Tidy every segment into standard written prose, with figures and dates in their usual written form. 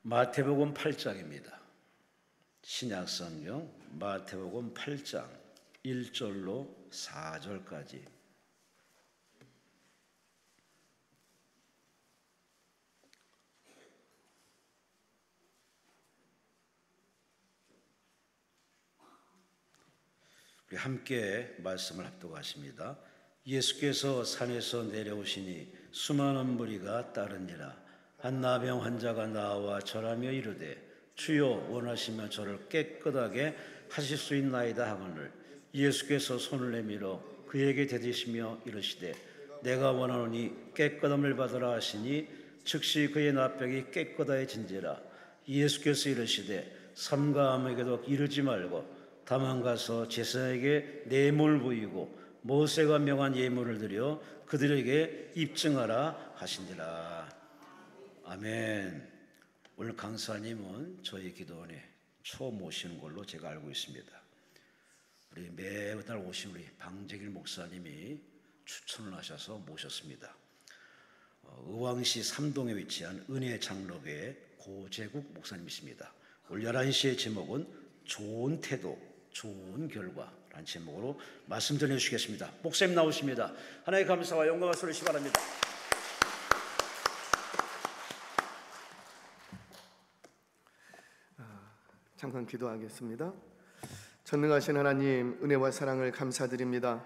마태복음 8장입니다. 신약성경 마태복음 8장 1절로 4절까지. 우리 함께 말씀을 합독하십니다. 예수께서 산에서 내려오시니 수많은 무리가 따르니라. 한 나병 환자가 나와 절하며 이르되 주여 원하시면 저를 깨끗하게 하실 수 있나이다 하거늘 예수께서 손을 내밀어 그에게 대드시며 이르시되 내가 원하노니 깨끗함을 받으라 하시니 즉시 그의 나병이 깨끗하여진지라. 예수께서 이르시되 삼가함에게도 이르지 말고 다만 가서 제사장에게 뇌물 보이고 모세가 명한 예물을 드려 그들에게 입증하라 하시니라. 아멘. 오늘 강사님은 저희 기도원에 처음 오시는 걸로 제가 알고 있습니다. 우리 매달 오신 우리 방재길 목사님이 추천을 하셔서 모셨습니다. 의왕시 삼동에 위치한 은혜장로교회 고재국 목사님이십니다. 오늘 11시의 제목은 좋은 태도, 좋은 결과라는 제목으로 말씀 전해주시겠습니다. 목사님 나오십니다. 하나님의 감사와 영광을 소리시 바랍니다. 잠깐 기도하겠습니다. 전능하신 하나님, 은혜와 사랑을 감사드립니다.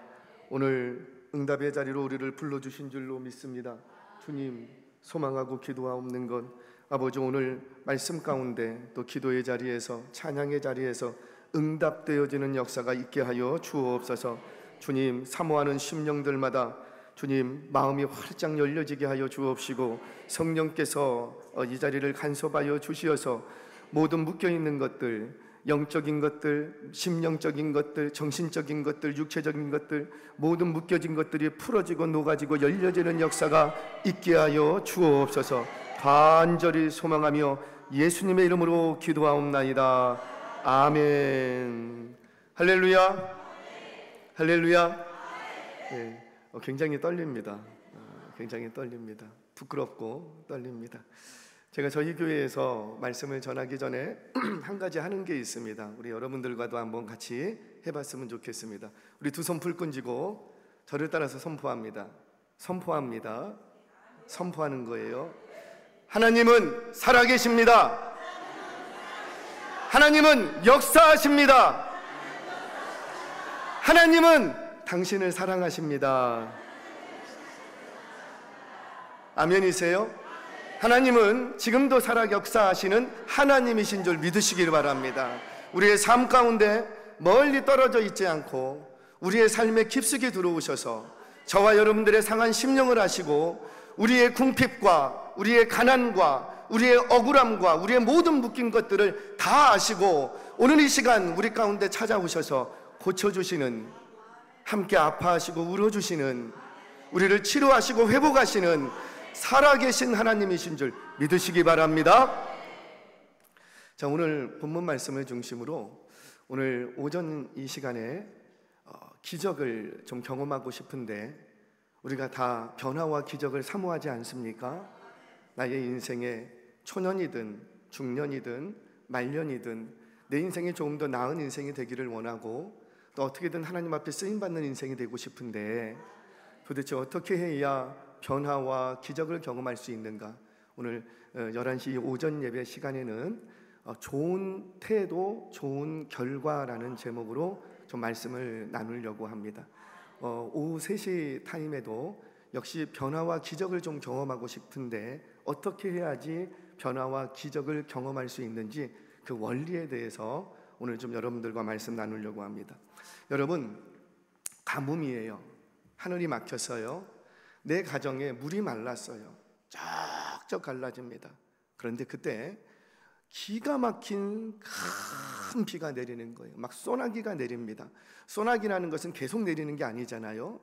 오늘 응답의 자리로 우리를 불러주신 줄로 믿습니다. 주님, 소망하고 기도하옵는 것, 아버지 오늘 말씀 가운데 또 기도의 자리에서 찬양의 자리에서 응답되어지는 역사가 있게 하여 주옵소서. 주님, 사모하는 심령들마다 주님 마음이 활짝 열려지게 하여 주옵시고 성령께서 이 자리를 간섭하여 주시어서 모든 묶여있는 것들, 영적인 것들, 심령적인 것들, 정신적인 것들, 육체적인 것들, 모든 묶여진 것들이 풀어지고 녹아지고 열려지는 역사가 있게 하여 주옵소서. 간절히 소망하며 예수님의 이름으로 기도하옵나이다. 아멘. 할렐루야. 할렐루야. 네, 굉장히 떨립니다. 굉장히 떨립니다. 부끄럽고 떨립니다. 제가 저희 교회에서 말씀을 전하기 전에 한 가지 하는 게 있습니다. 우리 여러분들과도 한번 같이 해봤으면 좋겠습니다. 우리 두 손 불 끈지고 저를 따라서 선포합니다. 선포합니다. 선포하는 거예요. 하나님은 살아계십니다. 하나님은 역사하십니다. 하나님은 당신을 사랑하십니다. 아멘이세요? 하나님은 지금도 살아 역사하시는 하나님이신 줄 믿으시길 바랍니다. 우리의 삶 가운데 멀리 떨어져 있지 않고 우리의 삶에 깊숙이 들어오셔서 저와 여러분들의 상한 심령을 아시고 우리의 궁핍과 우리의 가난과 우리의 억울함과 우리의 모든 묶인 것들을 다 아시고 오늘 이 시간 우리 가운데 찾아오셔서 고쳐주시는, 함께 아파하시고 울어주시는, 우리를 치료하시고 회복하시는 살아계신 하나님이신 줄 믿으시기 바랍니다. 자, 오늘 본문 말씀을 중심으로 오늘 오전 이 시간에 기적을 좀 경험하고 싶은데 우리가 다 변화와 기적을 사모하지 않습니까? 나의 인생에 초년이든 중년이든 말년이든 내 인생이 조금 더 나은 인생이 되기를 원하고 또 어떻게든 하나님 앞에 쓰임받는 인생이 되고 싶은데 도대체 어떻게 해야 변화와 기적을 경험할 수 있는가? 오늘 11시 오전 예배 시간에는 좋은 태도, 좋은 결과라는 제목으로 좀 말씀을 나누려고 합니다. 오후 3시 타임에도 역시 변화와 기적을 좀 경험하고 싶은데 어떻게 해야지 변화와 기적을 경험할 수 있는지 그 원리에 대해서 오늘 좀 여러분들과 말씀 나누려고 합니다. 여러분, 가뭄이에요. 하늘이 막혔어요. 내 가정에 물이 말랐어요. 쩍쩍 갈라집니다. 그런데 그때 기가 막힌 큰 비가 내리는 거예요. 막 소나기가 내립니다. 소나기라는 것은 계속 내리는 게 아니잖아요.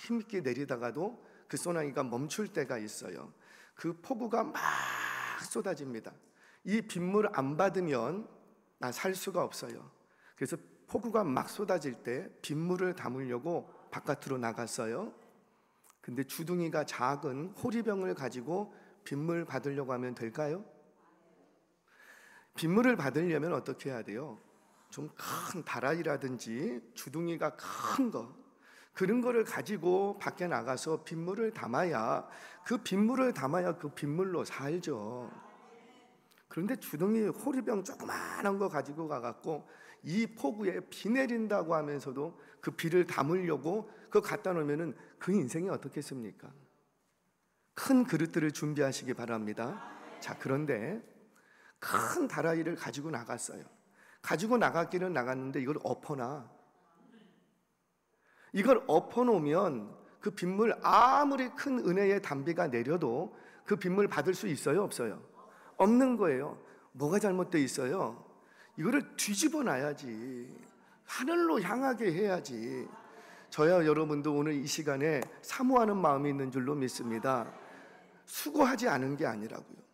힘있게 내리다가도 그 소나기가 멈출 때가 있어요. 그 폭우가 막 쏟아집니다. 이 빗물 안 받으면 나 살 수가 없어요. 그래서 폭우가 막 쏟아질 때 빗물을 담으려고 바깥으로 나갔어요. 근데 주둥이가 작은 호리병을 가지고 빗물 받으려고 하면 될까요? 빗물을 받으려면 어떻게 해야 돼요? 좀 큰 다라이라든지 주둥이가 큰 거, 그런 거를 가지고 밖에 나가서 빗물을 담아야 그 빗물로 살죠. 그런데 주둥이 호리병 조그마한 거 가지고 가갖고 이 폭우에 비 내린다고 하면서도 그 비를 담으려고 그거 갖다 놓으면은 그 인생이 어떻겠습니까? 큰 그릇들을 준비하시기 바랍니다. 자, 그런데 큰 다라이를 가지고 나갔어요. 가지고 나갔기는 나갔는데 이걸 엎어놓으면 그 빗물, 아무리 큰 은혜의 담비가 내려도 그 빗물 받을 수 있어요, 없어요? 없는 거예요. 뭐가 잘못되어 있어요? 이거를 뒤집어 놔야지, 하늘로 향하게 해야지. 저야 여러분도 오늘 이 시간에 사모하는 마음이 있는 줄로 믿습니다. 수고하지 않은 게 아니라고요.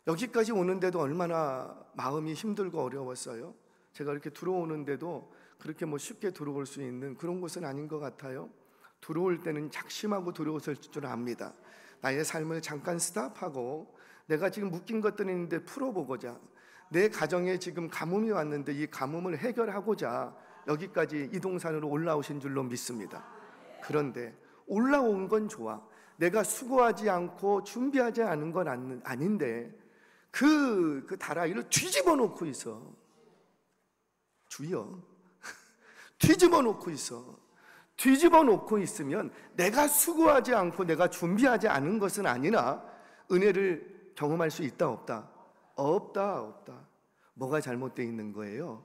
여기까지 오는데도 얼마나 마음이 힘들고 어려웠어요. 제가 이렇게 들어오는데도 그렇게 쉽게 들어올 수 있는 그런 곳은 아닌 것 같아요. 들어올 때는 작심하고 들어오실 줄 압니다. 나의 삶을 잠깐 스탑하고 내가 지금 묶인 것들이 있는데 풀어보고자, 내 가정에 지금 가뭄이 왔는데 이 가뭄을 해결하고자 여기까지 이동산으로 올라오신 줄로 믿습니다. 그런데 올라온 건 좋아. 내가 수고하지 않고 준비하지 않은 건 아닌데 그 다라이를 뒤집어 놓고 있어. 주여, 뒤집어 놓고 있어. 뒤집어 놓고 있으면 내가 수고하지 않고 내가 준비하지 않은 것은 아니라 은혜를 경험할 수 있다, 없다? 없다. 뭐가 잘못되어 있는 거예요?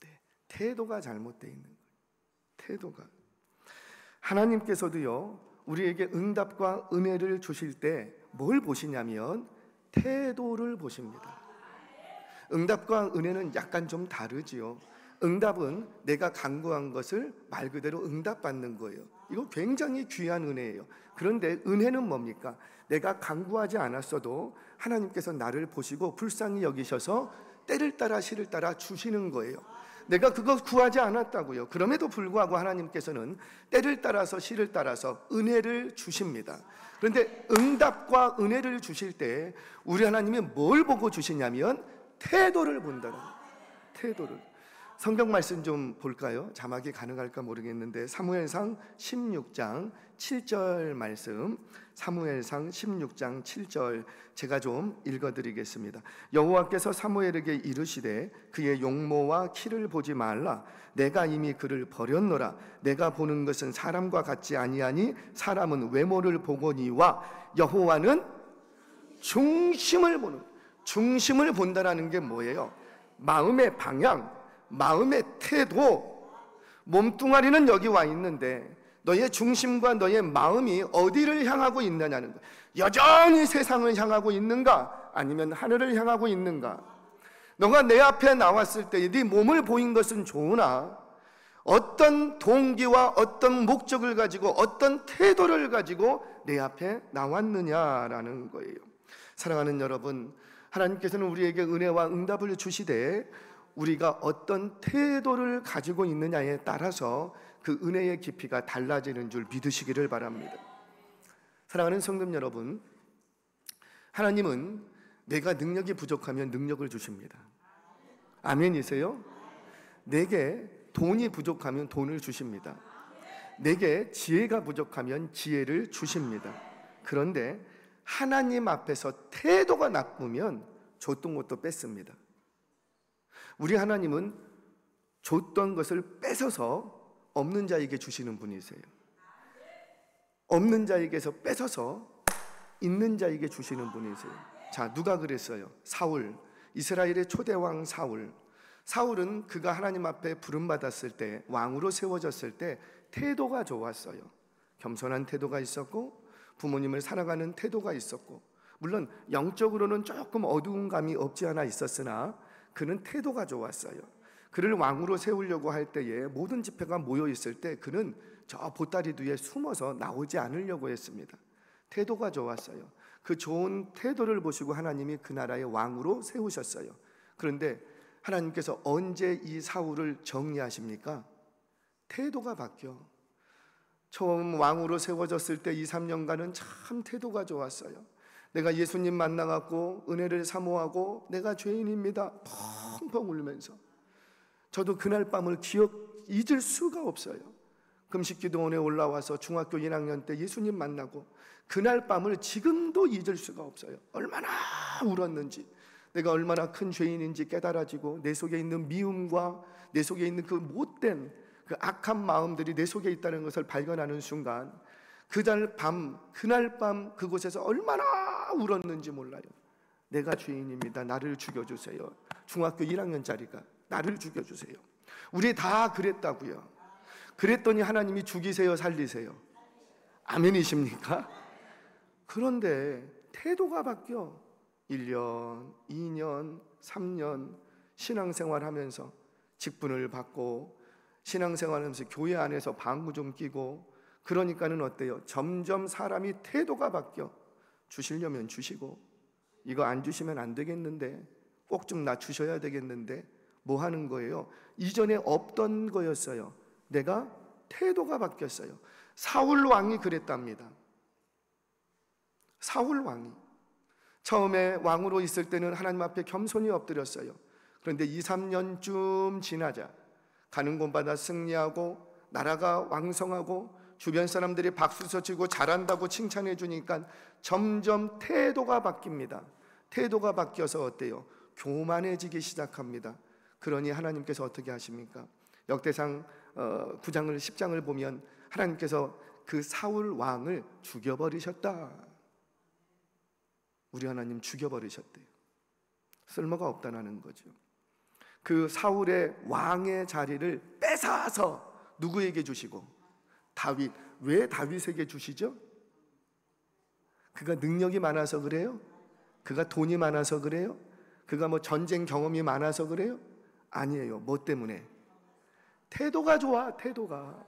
네, 태도가 잘못되어 있는 거예요. 태도가. 하나님께서도요, 우리에게 응답과 은혜를 주실 때 뭘 보시냐면 태도를 보십니다. 응답과 은혜는 약간 좀 다르지요. 응답은 내가 간구한 것을 말 그대로 응답받는 거예요. 이거 굉장히 귀한 은혜예요. 그런데 은혜는 뭡니까? 내가 간구하지 않았어도 하나님께서 나를 보시고 불쌍히 여기셔서 때를 따라 시를 따라 주시는 거예요. 내가 그거 구하지 않았다고요. 그럼에도 불구하고 하나님께서는 때를 따라서 시를 따라서 은혜를 주십니다. 그런데 응답과 은혜를 주실 때 우리 하나님이 뭘 보고 주시냐면 태도를 본다. 태도를. 성경 말씀 좀 볼까요? 자막이 가능할까 모르겠는데 사무엘상 16장 7절 말씀, 사무엘상 16장 7절 제가 좀 읽어드리겠습니다. 여호와께서 사무엘에게 이르시되 그의 용모와 키를 보지 말라. 내가 이미 그를 버렸노라. 내가 보는 것은 사람과 같지 아니하니 사람은 외모를 보거니와 여호와는 중심을 보는. 중심을 본다라는 게 뭐예요? 마음의 방향, 마음의 태도. 몸뚱아리는 여기 와 있는데 너의 중심과 너의 마음이 어디를 향하고 있느냐는 거예요. 여전히 세상을 향하고 있는가? 아니면 하늘을 향하고 있는가? 너가 내 앞에 나왔을 때 네 몸을 보인 것은 좋으나 어떤 동기와 어떤 목적을 가지고 어떤 태도를 가지고 내 앞에 나왔느냐라는 거예요. 사랑하는 여러분, 하나님께서는 우리에게 은혜와 응답을 주시되 우리가 어떤 태도를 가지고 있느냐에 따라서 그 은혜의 깊이가 달라지는 줄 믿으시기를 바랍니다. 사랑하는 성도 여러분, 하나님은 내가 능력이 부족하면 능력을 주십니다. 아멘이세요? 내게 돈이 부족하면 돈을 주십니다. 내게 지혜가 부족하면 지혜를 주십니다. 그런데 하나님 앞에서 태도가 나쁘면 줬던 것도 뺐습니다. 우리 하나님은 줬던 것을 뺏어서 없는 자에게 주시는 분이세요. 없는 자에게서 뺏어서 있는 자에게 주시는 분이세요. 자, 누가 그랬어요? 사울, 이스라엘의 초대왕 사울. 사울은 그가 하나님 앞에 부름받았을 때, 왕으로 세워졌을 때 태도가 좋았어요. 겸손한 태도가 있었고 부모님을 사랑하는 태도가 있었고, 물론 영적으로는 조금 어두운 감이 없지 않아 있었으나 그는 태도가 좋았어요. 그를 왕으로 세우려고 할 때에 모든 지파가 모여 있을 때 그는 저 보따리 뒤에 숨어서 나오지 않으려고 했습니다. 태도가 좋았어요. 그 좋은 태도를 보시고 하나님이 그 나라의 왕으로 세우셨어요. 그런데 하나님께서 언제 이 사울을 정리하십니까? 태도가 바뀌어. 처음 왕으로 세워졌을 때 2, 3년간은 참 태도가 좋았어요. 내가 예수님 만나갖고 은혜를 사모하고 내가 죄인입니다 펑펑 울면서 저도 그날 밤을 잊을 수가 없어요. 금식기도원에 올라와서 중학교 1학년 때 예수님 만나고 그날 밤을 지금도 잊을 수가 없어요. 얼마나 울었는지, 내가 얼마나 큰 죄인인지 깨달아지고 내 속에 있는 미움과 내 속에 있는 그 못된 그 악한 마음들이 내 속에 있다는 것을 발견하는 순간 그날 밤 그곳에서 얼마나 울었는지 몰라요. 내가 죄인입니다. 나를 죽여주세요. 중학교 1학년짜리가 나를 죽여주세요. 우리 다 그랬다고요. 그랬더니 하나님이 죽이세요, 살리세요? 아멘이십니까? 그런데 태도가 바뀌어. 1년, 2년, 3년 신앙생활하면서 직분을 받고 신앙생활하면서 교회 안에서 방구 좀 끼고 그러니까는 어때요? 점점 사람이 태도가 바뀌어. 주시려면 주시고 이거 안 주시면 안 되겠는데 꼭 좀 나 주셔야 되겠는데 뭐 하는 거예요? 이전에 없던 거였어요. 내가 태도가 바뀌었어요. 사울 왕이 그랬답니다. 사울 왕이 처음에 왕으로 있을 때는 하나님 앞에 겸손히 엎드렸어요. 그런데 2, 3년쯤 지나자 가는 곳마다 승리하고 나라가 왕성하고 주변 사람들이 박수 치고 잘한다고 칭찬해 주니까 점점 태도가 바뀝니다. 태도가 바뀌어서 어때요? 교만해지기 시작합니다. 그러니 하나님께서 어떻게 하십니까? 역대상 9장을 10장을 보면 하나님께서 그 사울 왕을 죽여버리셨다. 우리 하나님 죽여버리셨대요. 쓸모가 없다는 거죠. 그 사울의 왕의 자리를 뺏어서 누구에게 주시고? 다윗. 왜 다윗에게 주시죠? 그가 능력이 많아서 그래요? 그가 돈이 많아서 그래요? 그가 뭐 전쟁 경험이 많아서 그래요? 아니에요. 뭐 때문에? 태도가 좋아. 태도가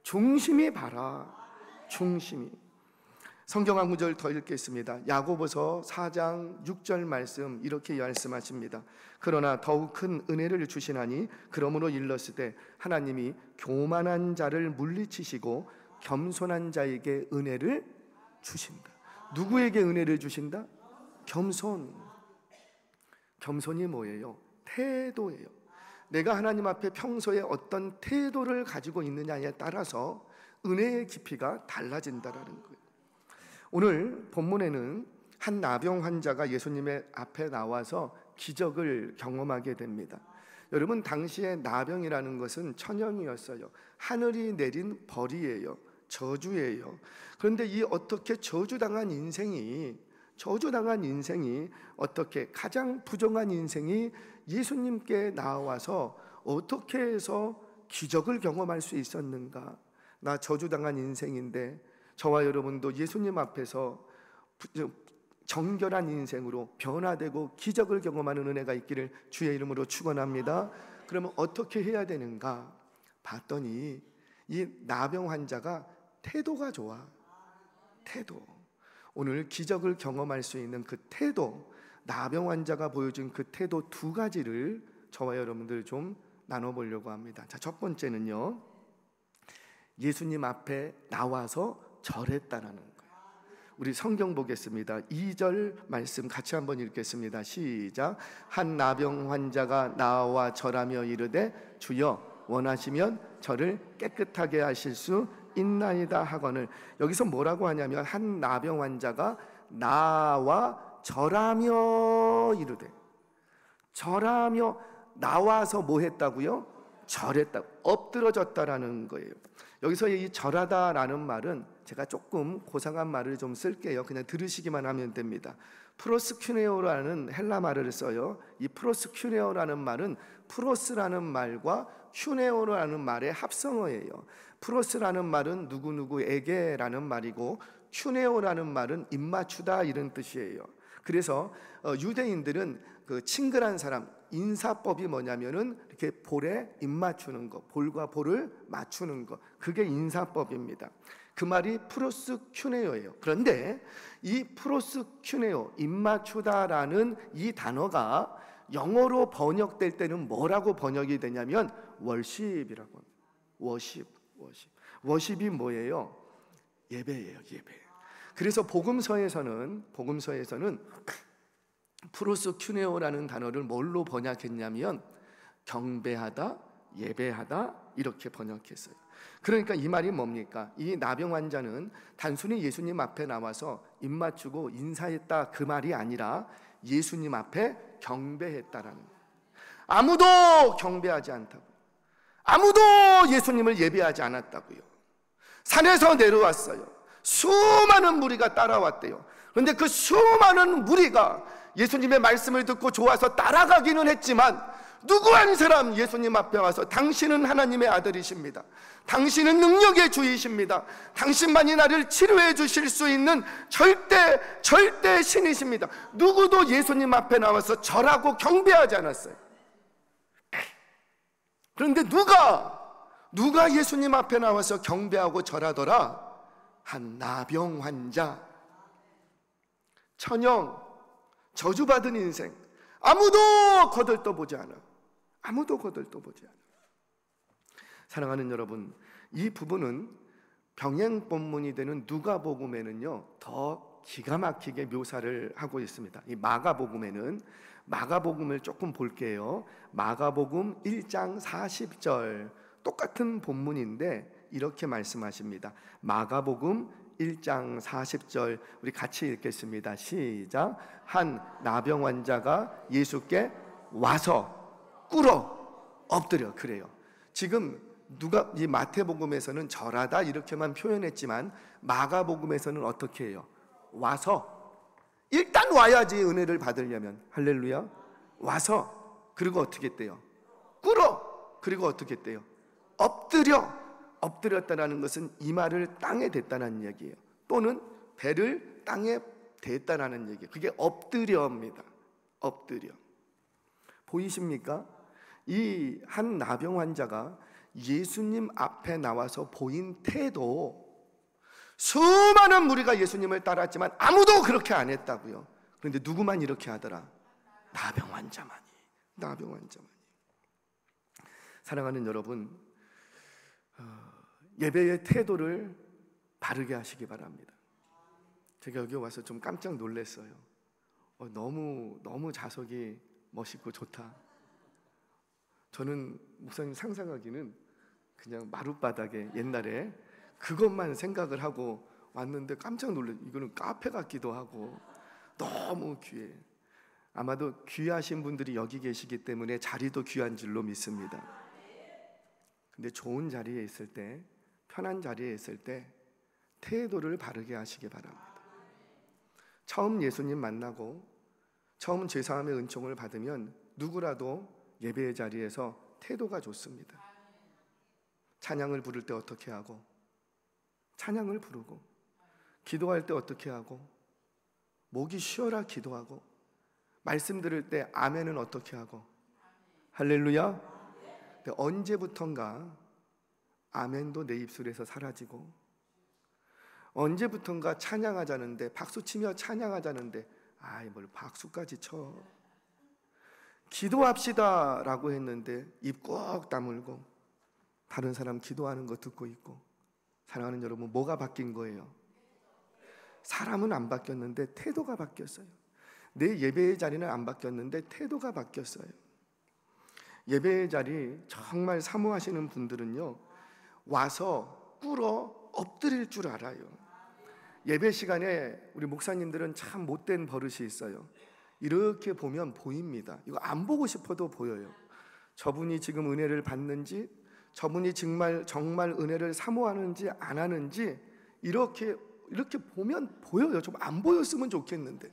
중심이 바라. 중심이. 성경 한 구절 더 읽겠습니다. 야고보서 4장 6절 말씀 이렇게 말씀하십니다. 그러나 더욱 큰 은혜를 주시나니 그러므로 일렀을 때 하나님이 교만한 자를 물리치시고 겸손한 자에게 은혜를 주신다. 누구에게 은혜를 주신다? 겸손. 겸손이 뭐예요? 태도예요. 내가 하나님 앞에 평소에 어떤 태도를 가지고 있느냐에 따라서 은혜의 깊이가 달라진다라는 거예요. 오늘 본문에는 한 나병 환자가 예수님의 앞에 나와서 기적을 경험하게 됩니다. 여러분, 당시에 나병이라는 것은 천형이었어요. 하늘이 내린 벌이에요. 저주예요. 그런데 이 어떻게 저주당한 인생이 어떻게 가장 부정한 인생이 예수님께 나와서 어떻게 해서 기적을 경험할 수 있었는가? 나 저주당한 인생인데 저와 여러분도 예수님 앞에서 정결한 인생으로 변화되고 기적을 경험하는 은혜가 있기를 주의 이름으로 축원합니다. 그러면 어떻게 해야 되는가? 봤더니 이 나병 환자가 태도가 좋아. 태도. 오늘 기적을 경험할 수 있는 그 태도, 나병 환자가 보여준 그 태도 두 가지를 저와 여러분들 좀 나눠보려고 합니다. 자, 첫 번째는요, 예수님 앞에 나와서 절했다라는 거예요. 우리 성경 보겠습니다. 2절 말씀 같이 한번 읽겠습니다. 시작. 한 나병 환자가 나와 절하며 이르되 주여 원하시면 저를 깨끗하게 하실 수 있나이다 하거늘. 여기서 뭐라고 하냐면 한 나병 환자가 나와 절하며 이르되, 절하며 나와서 뭐 했다고요? 절했다. 엎드러졌다라는 거예요. 여기서 이 절하다라는 말은 제가 조금 고상한 말을 좀 쓸게요. 그냥 들으시기만 하면 됩니다. 프로스큐네오라는 헬라 말을 써요. 이 프로스큐네오라는 말은 프로스라는 말과 큐네오라는 말의 합성어예요. 프로스라는 말은 누구누구에게라는 말이고 큐네오라는 말은 입맞추다 이런 뜻이에요. 그래서 유대인들은 그 친근한 사람, 인사법이 뭐냐면은 이렇게 볼에 입 맞추는 거, 볼과 볼을 맞추는 거, 그게 인사법입니다. 그 말이 프로스큐네오예요. 그런데 이 프로스큐네오, 입 맞추다라는 이 단어가 영어로 번역될 때는 뭐라고 번역이 되냐면 월십이라고 합니다. 워십이 뭐예요? 예배예요, 예배. 그래서 복음서에서는 프로스큐네오라는 단어를 뭘로 번역했냐면 경배하다, 예배하다 이렇게 번역했어요. 그러니까 이 말이 뭡니까? 이 나병 환자는 단순히 예수님 앞에 나와서 입 맞추고 인사했다 그 말이 아니라 예수님 앞에 경배했다라는 거예요. 아무도 경배하지 않다고, 아무도 예수님을 예배하지 않았다고요. 산에서 내려왔어요. 수많은 무리가 따라왔대요. 그런데 그 수많은 무리가 예수님의 말씀을 듣고 좋아서 따라가기는 했지만 누구 한 사람 예수님 앞에 와서 당신은 하나님의 아들이십니다, 당신은 능력의 주이십니다, 당신만이 나를 치료해 주실 수 있는 절대 신이십니다, 누구도 예수님 앞에 나와서 절하고 경배하지 않았어요. 그런데 누가 예수님 앞에 나와서 경배하고 절하더라? 한 나병 환자, 천형, 저주받은 인생, 아무도 거들떠보지 않아. 사랑하는 여러분, 이 부분은 병행 본문이 되는 누가복음에는요 더 기가 막히게 묘사를 하고 있습니다. 이 마가복음을 조금 볼게요. 마가복음 1장 40절 똑같은 본문인데 이렇게 말씀하십니다. 마가복음 1장 40절 우리 같이 읽겠습니다. 시작. 한 나병 환자가 예수께 와서 꿇어 엎드려. 그래요. 지금 누가 이 마태복음에서는 절하다 이렇게만 표현했지만 마가복음에서는 어떻게 해요? 와서, 일단 와야지 은혜를 받으려면. 할렐루야. 와서, 그리고 어떻게 했대요? 꿇어. 그리고 어떻게 했대요? 엎드렸다라는 것은 이마를 땅에 댔다는 얘기예요. 또는 배를 땅에 댔다라는 얘기예요. 그게 엎드려입니다. 엎드려. 보이십니까? 이 한 나병 환자가 예수님 앞에 나와서 보인 태도, 수많은 무리가 예수님을 따랐지만 아무도 그렇게 안 했다고요. 그런데 누구만 이렇게 하더라? 나병 환자만이. 사랑하는 여러분, 예배의 태도를 바르게 하시기 바랍니다. 제가 여기 와서 좀 깜짝 놀랐어요. 너무 자석이 멋있고 좋다. 저는 목사님 상상하기는 그냥 마룻바닥에 옛날에 그것만 생각을 하고 왔는데 깜짝 놀랐어요. 이거는 카페 같기도 하고 너무 귀해. 아마도 귀하신 분들이 여기 계시기 때문에 자리도 귀한 줄로 믿습니다. 근데 좋은 자리에 있을 때, 편한 자리에 있을 때 태도를 바르게 하시기 바랍니다. 처음 예수님 만나고 처음 제사함의 은총을 받으면 누구라도 예배의 자리에서 태도가 좋습니다. 찬양을 부를 때 어떻게 하고, 찬양을 부르고, 기도할 때 어떻게 하고, 목이 쉬어라 기도하고, 말씀 들을 때 아멘은 어떻게 하고. 할렐루야. 근데 언제부턴가 아멘도 내 입술에서 사라지고, 언제부턴가 찬양하자는데, 박수치며 찬양하자는데 뭘 박수까지 쳐. 기도합시다 라고 했는데 입 꼭 다물고 다른 사람 기도하는 거 듣고 있고. 사랑하는 여러분, 뭐가 바뀐 거예요? 사람은 안 바뀌었는데 태도가 바뀌었어요. 내 예배의 자리는 안 바뀌었는데 태도가 바뀌었어요. 예배의 자리 정말 사모하시는 분들은요, 와서 꿇어 엎드릴 줄 알아요. 예배 시간에 우리 목사님들은 참 못된 버릇이 있어요. 이렇게 보면 보입니다. 이거 안 보고 싶어도 보여요. 저분이 지금 은혜를 받는지, 저분이 정말 은혜를 사모하는지 안 하는지 이렇게 보면 보여요. 좀 안 보였으면 좋겠는데.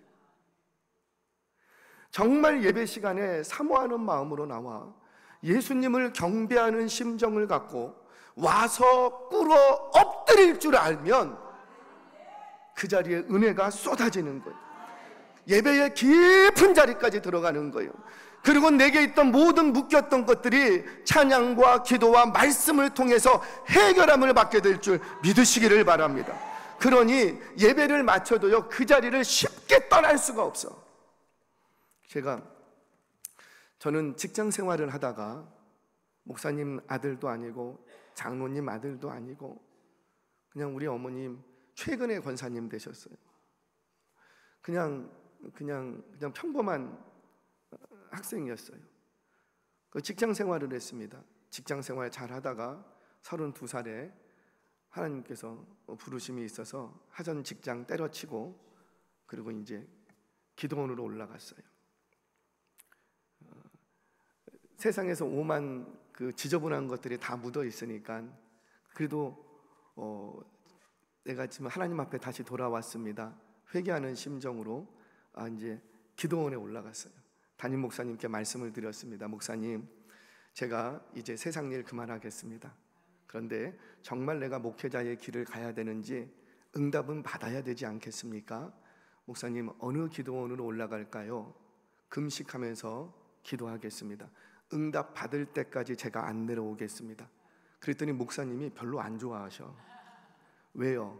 정말 예배 시간에 사모하는 마음으로 나와 예수님을 경배하는 심정을 갖고 와서 꿇어 엎드릴 줄 알면 그 자리에 은혜가 쏟아지는 거예요. 예배의 깊은 자리까지 들어가는 거예요. 그리고 내게 있던 모든 묶였던 것들이 찬양과 기도와 말씀을 통해서 해결함을 받게 될 줄 믿으시기를 바랍니다. 그러니 예배를 마쳐도요, 그 자리를 쉽게 떠날 수가 없어. 저는 직장 생활을 하다가 목사님 아들도 아니고 장로님 아들도 아니고 그냥 우리 어머님 최근에 권사님 되셨어요. 그냥 평범한 학생이었어요. 그 직장 생활을 했습니다. 직장 생활 잘 하다가 32살에 하나님께서 부르심이 있어서 하던 직장 때려치고 그리고 이제 기도원으로 올라갔어요. 세상에서 오만 그 지저분한 것들이 다 묻어 있으니까 그래도 내가 지금 하나님 앞에 다시 돌아왔습니다. 회개하는 심정으로 이제 기도원에 올라갔어요. 담임 목사님께 말씀을 드렸습니다. 목사님, 제가 이제 세상 일 그만하겠습니다. 그런데 정말 내가 목회자의 길을 가야 되는지 응답은 받아야 되지 않겠습니까? 목사님, 어느 기도원으로 올라갈까요? 금식하면서 기도하겠습니다. 응답 받을 때까지 제가 안 내려오겠습니다. 그랬더니 목사님이 별로 안 좋아하셔. 왜요?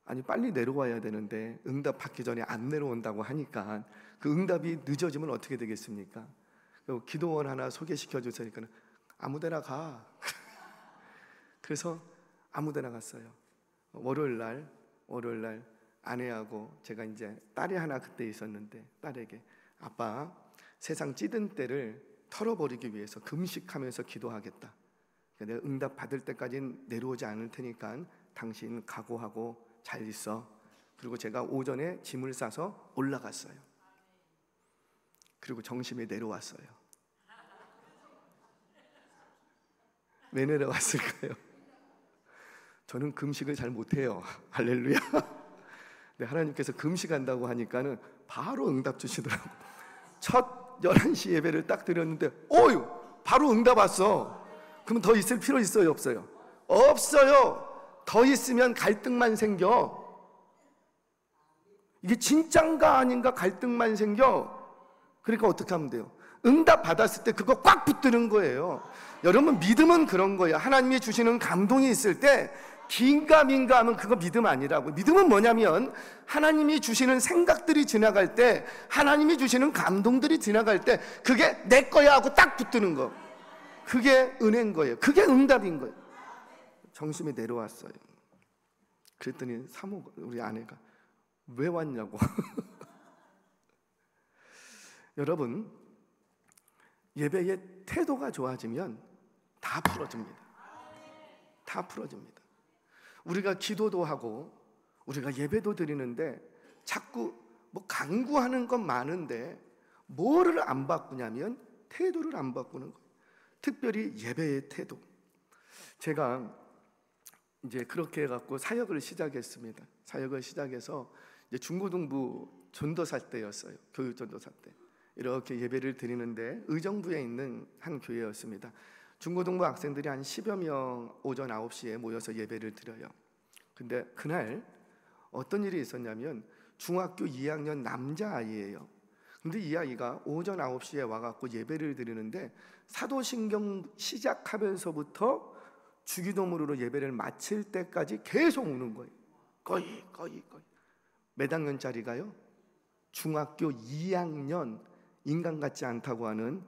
아니, 빨리 내려와야 되는데 응답 받기 전에 안 내려온다고 하니까 그 응답이 늦어지면 어떻게 되겠습니까? 기도원 하나 소개시켜 주세요. 아무 데나 가. 그래서 아무 데나 갔어요. 월요일 날 아내하고 제가 이제 딸이 하나 그때 있었는데 딸에게 아빠 세상 찌든 때를 털어버리기 위해서 금식하면서 기도하겠다. 내가 응답 받을 때까지는 내려오지 않을 테니까 당신 각오하고 잘 있어. 그리고 제가 오전에 짐을 싸서 올라갔어요. 그리고 정심에 내려왔어요. 왜 내려왔을까요? 저는 금식을 잘 못해요. 할렐루야. 근데 하나님께서 금식한다고 하니까는 바로 응답 주시더라고요. 첫 11시 예배를 딱 드렸는데 오유! 바로 응답 왔어. 그럼 더 있을 필요 있어요? 없어요? 없어요. 더 있으면 갈등만 생겨. 이게 진짠가 아닌가 갈등만 생겨. 그러니까 어떻게 하면 돼요? 응답 받았을 때 그거 꽉 붙드는 거예요. 여러분, 믿음은 그런 거예요. 하나님이 주시는 감동이 있을 때 긴가민가 하면 그거 믿음 아니라고. 믿음은 뭐냐면 하나님이 주시는 생각들이 지나갈 때, 하나님이 주시는 감동들이 지나갈 때 그게 내 거야 하고 딱 붙드는 거, 그게 은혜인 거예요. 그게 응답인 거예요. 정심이 내려왔어요. 그랬더니 사모가, 우리 아내가 왜 왔냐고. 여러분, 예배의 태도가 좋아지면 다 풀어집니다. 다 풀어집니다. 우리가 기도도 하고 우리가 예배도 드리는데 자꾸 뭐 강구하는 건 많은데 뭐를 안 바꾸냐면 태도를 안 바꾸는 거예요. 특별히 예배의 태도. 제가 이제 그렇게 해갖고 사역을 시작했습니다. 사역을 시작해서 이제 중고등부 전도사 때였어요. 교육 전도사 때 이렇게 예배를 드리는데 의정부에 있는 한 교회였습니다. 중고등부 학생들이 한 10여 명 오전 9시에 모여서 예배를 드려요. 근데 그날 어떤 일이 있었냐면 중학교 2학년 남자아이예요. 근데 이 아이가 오전 9시에 와갖고 예배를 드리는데 사도신경 시작하면서부터 주기도문으로 예배를 마칠 때까지 계속 우는 거예요. 거의. 몇 학년짜리가요? 중학교 2학년, 인간 같지 않다고 하는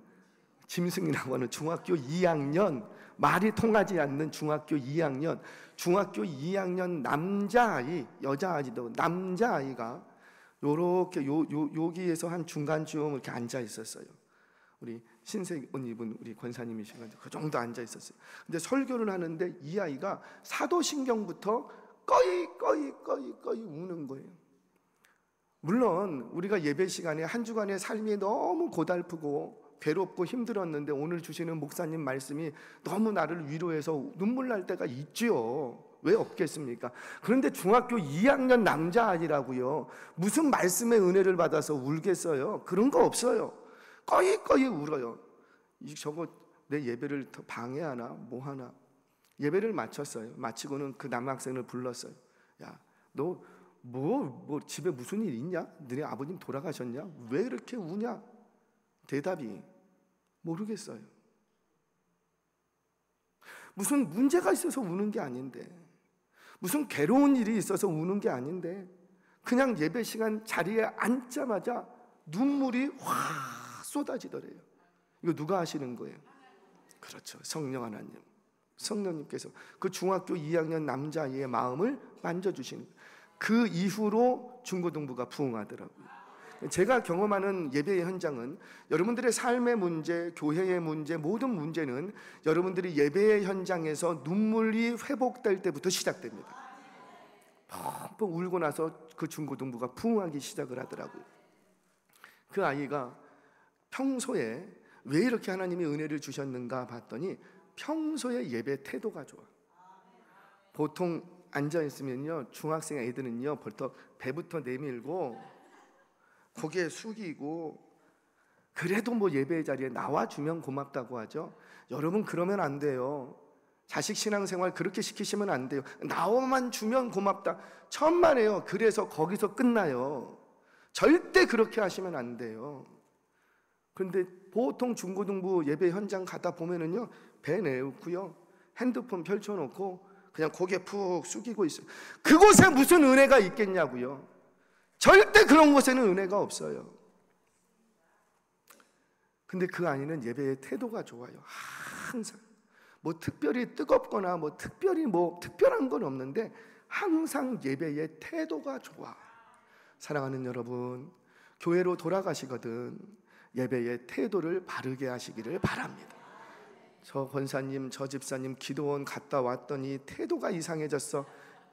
짐승이라고 하는 중학교 2학년, 말이 통하지 않는 중학교 2학년 남자아이, 여자아이도 남자아이가 요렇게 여기에서 한 중간쯤 이렇게 앉아 있었어요. 우리 흰색 옷 입은 우리 권사님이시거든요. 그 정도 앉아 있었어요. 근데 설교를 하는데 이 아이가 사도신경부터 꺼이 우는 거예요. 물론 우리가 예배 시간에 한 주간의 삶이 너무 고달프고 괴롭고 힘들었는데 오늘 주시는 목사님 말씀이 너무 나를 위로해서 눈물 날 때가 있죠. 왜 없겠습니까? 그런데 중학교 2학년 남자아이라고요. 무슨 말씀의 은혜를 받아서 울겠어요? 그런 거 없어요. 꺼이 울어요. 저거 내 예배를 더 방해하나 뭐하나. 예배를 마쳤어요. 마치고는 그 남학생을 불렀어요. 야, 너 뭐 집에 무슨 일 있냐? 너네 아버님 돌아가셨냐? 왜 이렇게 우냐? 대답이 모르겠어요. 무슨 문제가 있어서 우는 게 아닌데, 무슨 괴로운 일이 있어서 우는 게 아닌데, 그냥 예배 시간 자리에 앉자마자 눈물이 확 쏟아지더래요. 이거 누가 하시는 거예요? 그렇죠, 성령 하나님. 성령님께서 그 중학교 2학년 남자아이의 마음을 만져주시는 거예요. 그 이후로 중고등부가 부흥하더라고요. 제가 경험하는 예배의 현장은 여러분들의 삶의 문제, 교회의 문제, 모든 문제는 여러분들이 예배의 현장에서 눈물이 회복될 때부터 시작됩니다. 펑펑 울고 나서 그 중고등부가 부흥하기 시작을 하더라고요. 그 아이가 평소에 왜 이렇게 하나님이 은혜를 주셨는가 봤더니 평소에 예배 태도가 좋아. 보통 앉아있으면요, 중학생 애들은요 벌써 배부터 내밀고 고개 숙이고, 그래도 뭐 예배 자리에 나와주면 고맙다고 하죠. 여러분 그러면 안 돼요. 자식 신앙생활 그렇게 시키시면 안 돼요. 나와만 주면 고맙다, 천만에요. 그래서 거기서 끝나요. 절대 그렇게 하시면 안 돼요. 그런데 보통 중고등부 예배 현장 가다 보면은요, 배 내놓고요, 핸드폰 펼쳐놓고 그냥 고개 푹 숙이고 있어요. 그곳에 무슨 은혜가 있겠냐고요. 절대 그런 곳에는 은혜가 없어요. 근데 그 아이는 예배의 태도가 좋아요. 항상 뭐 특별히 뜨겁거나 뭐 특별히 뭐 특별한 건 없는데 항상 예배의 태도가 좋아. 사랑하는 여러분, 교회로 돌아가시거든 예배의 태도를 바르게 하시기를 바랍니다. 저 권사님, 저 집사님 기도원 갔다 왔더니 태도가 이상해졌어,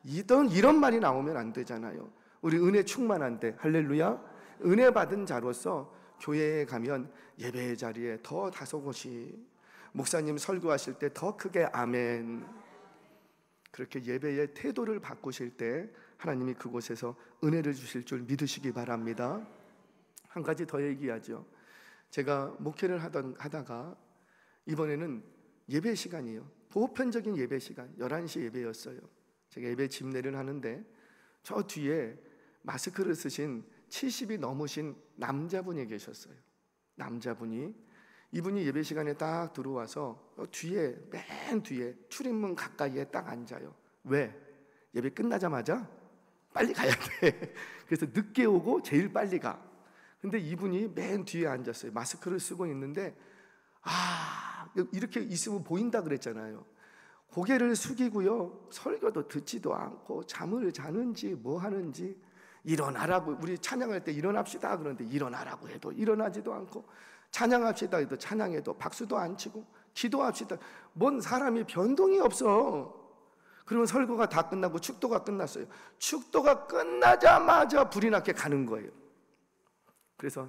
이런 말이 나오면 안 되잖아요. 우리 은혜 충만한데, 할렐루야, 은혜 받은 자로서 교회에 가면 예배의 자리에 더 다소곳이, 목사님 설교하실 때 더 크게 아멘, 그렇게 예배의 태도를 바꾸실 때 하나님이 그곳에서 은혜를 주실 줄 믿으시기 바랍니다. 한 가지 더 얘기하죠. 제가 목회를 하다가 이번에는 예배 시간이에요. 보편적인 예배 시간, 11시 예배였어요. 제가 예배 집례를 하는데 저 뒤에 마스크를 쓰신 70이 넘으신 남자분이 계셨어요. 남자분이, 이분이 예배 시간에 딱 들어와서 뒤에, 맨 뒤에 출입문 가까이에 딱 앉아요. 왜? 예배 끝나자마자 빨리 가야 돼. 그래서 늦게 오고 제일 빨리 가. 근데 이분이 맨 뒤에 앉았어요. 마스크를 쓰고 있는데 이렇게 있으면 보인다 그랬잖아요. 고개를 숙이고요, 설교도 듣지도 않고 잠을 자는지 뭐 하는지, 일어나라고, 우리 찬양할 때 일어납시다 그러는데 일어나라고 해도 일어나지도 않고, 찬양합시다 해도 찬양해도 박수도 안 치고, 기도합시다, 뭔 사람이 변동이 없어. 그러면 설교가 다 끝나고 축도가 끝났어요. 축도가 끝나자마자 불이 나게 가는 거예요. 그래서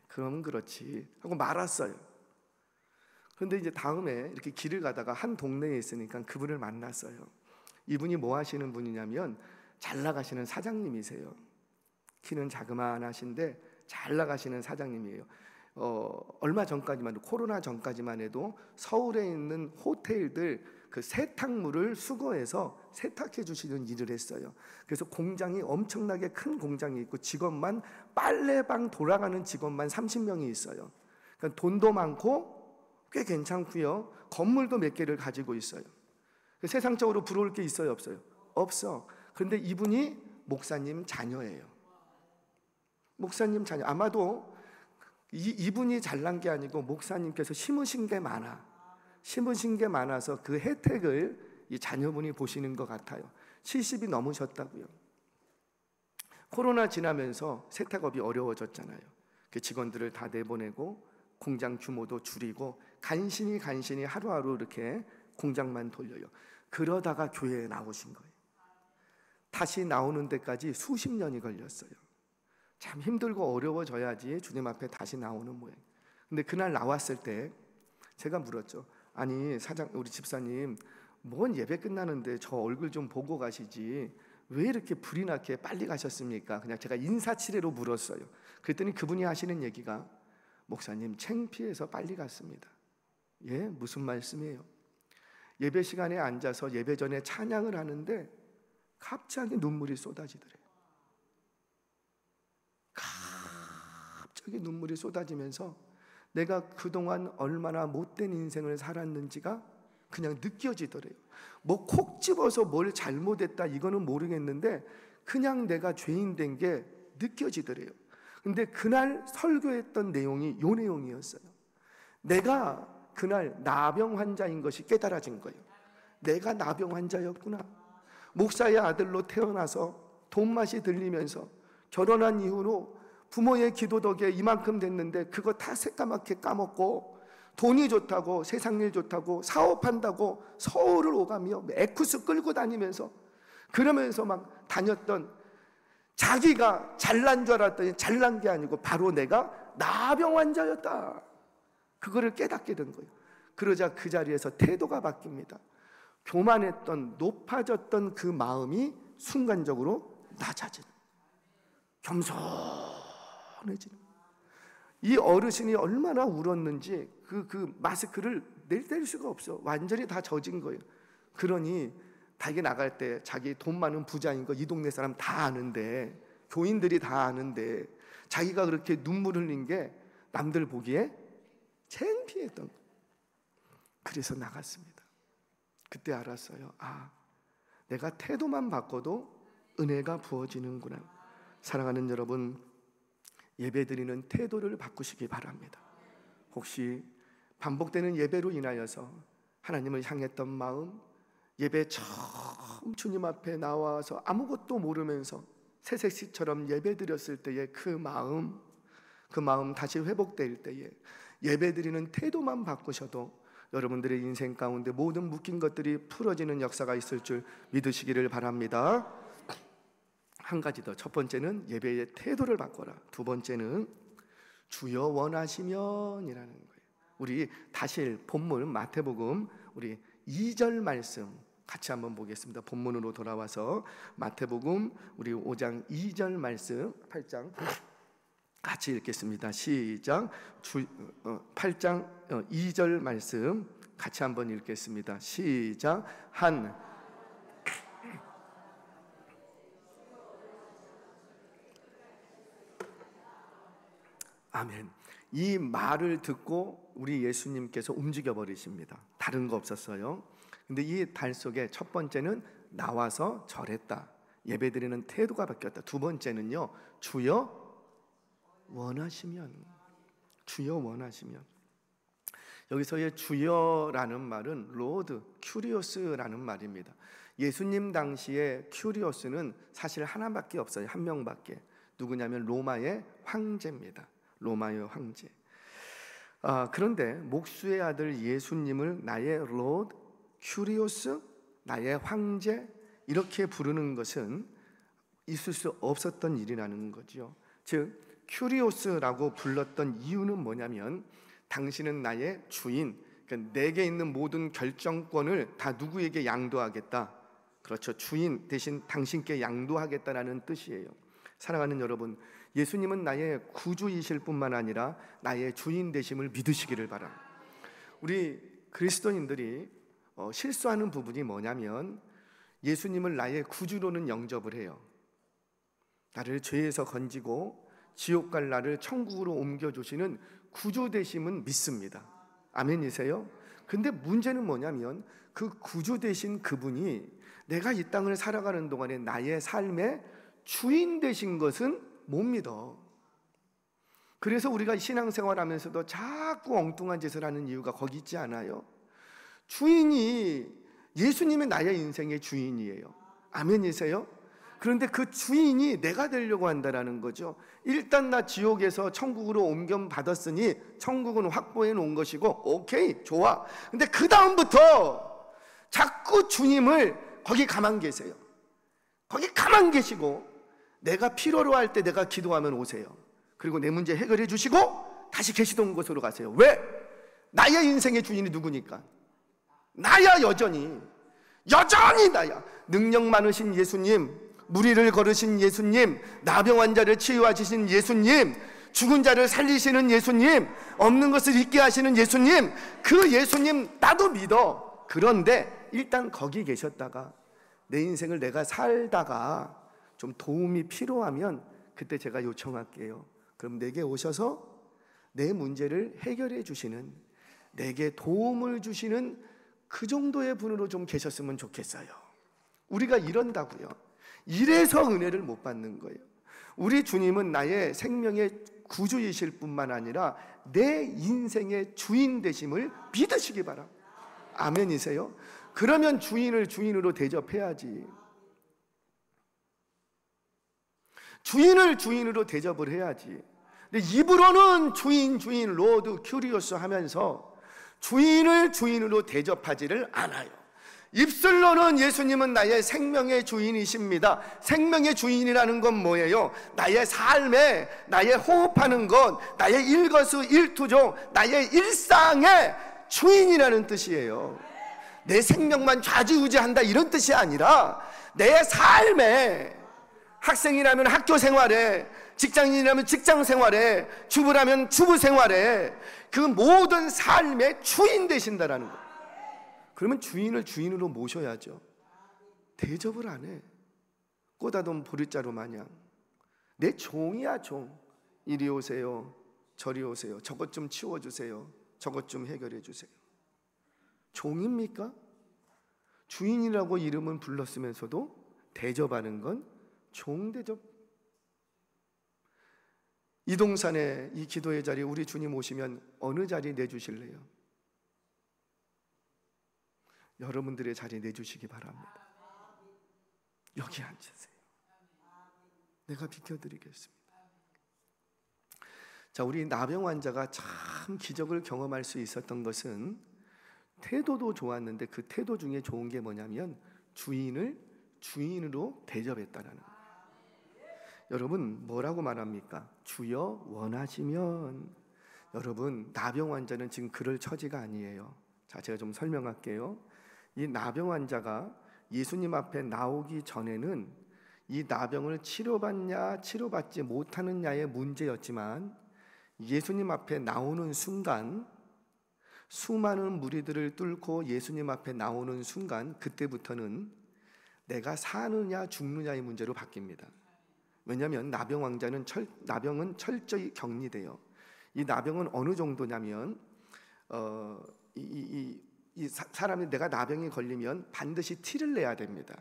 그럼 그렇지 하고 말았어요. 그런데 이제 다음에 이렇게 길을 가다가 한 동네에 있으니까 그분을 만났어요. 이분이 뭐 하시는 분이냐면 잘 나가시는 사장님이세요. 키는 자그만하신데 잘 나가시는 사장님이에요. 얼마 전까지만 해도, 코로나 전까지만 해도 서울에 있는 호텔들 그 세탁물을 수거해서 세탁해 주시는 일을 했어요. 그래서 공장이 엄청나게 큰 공장이 있고, 직원만 빨래방 돌아가는 직원만 30명이 있어요. 그러니까 돈도 많고 꽤 괜찮고요, 건물도 몇 개를 가지고 있어요. 세상적으로 부러울 게 있어요, 없어요? 없어. 그런데 이분이 목사님 자녀예요. 목사님 자녀. 아마도 이분이 잘난 게 아니고 목사님께서 심으신 게 많아서 그 혜택을 이 자녀분이 보시는 것 같아요. 70이 넘으셨다고요. 코로나 지나면서 세탁업이 어려워졌잖아요. 그 직원들을 다 내보내고 공장 규모도 줄이고 간신히 하루하루 이렇게 공장만 돌려요. 그러다가 교회에 나오신 거예요. 다시 나오는 데까지 수십 년이 걸렸어요. 참 힘들고 어려워져야지 주님 앞에 다시 나오는 모양. 근데 그날 나왔을 때 제가 물었죠. 아니 우리 집사님, 뭔 예배 끝나는데 저 얼굴 좀 보고 가시지 왜 이렇게 불이 나게 빨리 가셨습니까? 그냥 제가 인사치레로 물었어요. 그랬더니 그분이 하시는 얘기가, 목사님 창피해서 빨리 갔습니다. 예? 무슨 말씀이에요? 예배 시간에 앉아서 예배 전에 찬양을 하는데 갑자기 눈물이 쏟아지더래요. 갑자기 눈물이 쏟아지면서 내가 그동안 얼마나 못된 인생을 살았는지가 그냥 느껴지더래요. 뭐 콕 집어서 뭘 잘못했다 이거는 모르겠는데 그냥 내가 죄인 된 게 느껴지더래요. 근데 그날 설교했던 내용이 이 내용이었어요. 내가 그날 나병 환자인 것이 깨달아진 거예요. 내가 나병 환자였구나. 목사의 아들로 태어나서 돈맛이 들리면서 결혼한 이후로 부모의 기도 덕에 이만큼 됐는데 그거 다 새까맣게 까먹고 돈이 좋다고, 세상일 좋다고, 사업한다고 서울을 오가며 에쿠스 끌고 다니면서 그러면서 막 다녔던, 자기가 잘난 줄 알았더니 잘난 게 아니고 바로 내가 나병 환자였다, 그거를 깨닫게 된 거예요. 그러자 그 자리에서 태도가 바뀝니다. 교만했던, 높아졌던 그 마음이 순간적으로 낮아지는, 겸손해지는. 이 어르신이 얼마나 울었는지 그 마스크를 낼 수가 없어. 완전히 다 젖은 거예요. 그러니 닭이 나갈 때 자기 돈 많은 부자인 거 이 동네 사람 다 아는데, 교인들이 다 아는데 자기가 그렇게 눈물 흘린 게 남들 보기에 창피했던 거예요. 그래서 나갔습니다. 그때 알았어요. 아, 내가 태도만 바꿔도 은혜가 부어지는구나. 사랑하는 여러분, 예배드리는 태도를 바꾸시기 바랍니다. 혹시 반복되는 예배로 인하여서 하나님을 향했던 마음, 예배 처음 주님 앞에 나와서 아무것도 모르면서 새색시처럼 예배드렸을 때의 그 마음 다시 회복될 때에 예배드리는 태도만 바꾸셔도 여러분들의 인생 가운데 모든 묶인 것들이 풀어지는 역사가 있을 줄 믿으시기를 바랍니다. 한 가지 더. 첫 번째는 예배의 태도를 바꿔라. 두 번째는 주여 원하시면 이라는 거예요. 우리 다시 본문 마태복음 우리 2절 말씀 같이 한번 보겠습니다. 본문으로 돌아와서 마태복음 우리 5장 2절 말씀 8장 같이 읽겠습니다. 시작. 8장 2절 말씀 같이 한번 읽겠습니다. 시작. 아멘. 이 말을 듣고 우리 예수님께서 움직여 버리십니다. 다른 거 없었어요. 근데 이 달 속에 첫 번째는 나와서 절했다. 예배드리는 태도가 바뀌었다. 두 번째는요, 주여 원하시면. 주여 원하시면. 여기서의 주여라는 말은 로드, 큐리오스라는 말입니다. 예수님 당시에 큐리오스는 사실 하나밖에 없어요. 한 명밖에. 누구냐면 로마의 황제입니다. 로마의 황제. 그런데 목수의 아들 예수님을 나의 로드, 큐리오스, 나의 황제 이렇게 부르는 것은 있을 수 없었던 일이라는 거죠. 즉 큐리오스라고 불렀던 이유는 뭐냐면 당신은 나의 주인, 그러니까 내게 있는 모든 결정권을 다 누구에게 양도하겠다. 그렇죠. 주인 대신 당신께 양도하겠다라는 뜻이에요. 사랑하는 여러분, 예수님은 나의 구주이실 뿐만 아니라 나의 주인 되심을 믿으시기를 바랍니다. 우리 그리스도인들이 실수하는 부분이 뭐냐면 예수님을 나의 구주로는 영접을 해요. 나를 죄에서 건지고 지옥 갈 나를 천국으로 옮겨주시는 구주 되심은 믿습니다. 아멘이세요? 근데 문제는 뭐냐면 그 구주 되신 그분이 내가 이 땅을 살아가는 동안에 나의 삶의 주인 되신 것은 못 믿어. 그래서 우리가 신앙생활 하면서도 자꾸 엉뚱한 짓을 하는 이유가 거기 있지 않아요? 주인이 예수님이 나의 인생의 주인이에요. 아멘이세요? 그런데 그 주인이 내가 되려고 한다는 거죠. 일단 나 지옥에서 천국으로 옮겨받았으니 천국은 확보해 놓은 것이고 오케이, 좋아. 근데 그 다음부터 자꾸 주님을 거기 가만 계세요. 거기 가만 계시고 내가 필요로 할 때 내가 기도하면 오세요. 그리고 내 문제 해결해 주시고 다시 계시던 곳으로 가세요. 왜? 나의 인생의 주인이 누구니까? 나야. 여전히 나야. 능력 많으신 예수님, 무리를 걸으신 예수님, 나병 환자를 치유하시는 예수님, 죽은 자를 살리시는 예수님, 없는 것을 있게 하시는 예수님, 그 예수님 나도 믿어. 그런데 일단 거기 계셨다가 내 인생을 내가 살다가 좀 도움이 필요하면 그때 제가 요청할게요. 그럼 내게 오셔서 내 문제를 해결해 주시는, 내게 도움을 주시는 그 정도의 분으로 좀 계셨으면 좋겠어요. 우리가 이런다고요. 이래서 은혜를 못 받는 거예요. 우리 주님은 나의 생명의 구주이실 뿐만 아니라 내 인생의 주인 되심을 믿으시기 바랍니다. 아멘이세요? 그러면 주인을 주인으로 대접해야지. 주인을 주인으로 대접을 해야지. 근데 입으로는 주인 로드 큐리오스 하면서 주인을 주인으로 대접하지를 않아요. 입술로는 예수님은 나의 생명의 주인이십니다. 생명의 주인이라는 건 뭐예요? 나의 삶에, 나의 호흡하는 것, 나의 일거수일투족, 나의 일상의 주인이라는 뜻이에요. 내 생명만 좌지우지한다 이런 뜻이 아니라 내 삶에, 학생이라면 학교 생활에, 직장인이라면 직장 생활에, 주부라면 주부 생활에 그 모든 삶의 주인 되신다라는 거예요. 그러면 주인을 주인으로 모셔야죠. 대접을 안 해. 꼬다돈 보릿자루 마냥. 내 종이야, 종. 이리 오세요, 저리 오세요, 저것 좀 치워주세요, 저것 좀 해결해 주세요. 종입니까? 주인이라고 이름은 불렀으면서도 대접하는 건 종대접. 이동산에 이 기도의 자리에 우리 주님 오시면 어느 자리 내주실래요? 여러분들의 자리 내주시기 바랍니다. 여기 앉으세요. 내가 비켜드리겠습니다. 자, 우리 나병 환자가 참 기적을 경험할 수 있었던 것은 태도도 좋았는데 그 태도 중에 좋은 게 뭐냐면 주인을 주인으로 대접했다라는 거예요. 여러분 뭐라고 말합니까? 주여 원하시면. 여러분 나병 환자는 지금 그럴 처지가 아니에요. 자, 제가 좀 설명할게요. 이 나병 환자가 예수님 앞에 나오기 전에는 이 나병을 치료받냐 치료받지 못하느냐의 문제였지만 예수님 앞에 나오는 순간, 수많은 무리들을 뚫고 예수님 앞에 나오는 순간, 그때부터는 내가 사느냐 죽느냐의 문제로 바뀝니다. 왜냐하면 나병은 철저히 격리돼요. 이 나병은 어느 정도냐면 사람이 내가 나병에 걸리면 반드시 티를 내야 됩니다.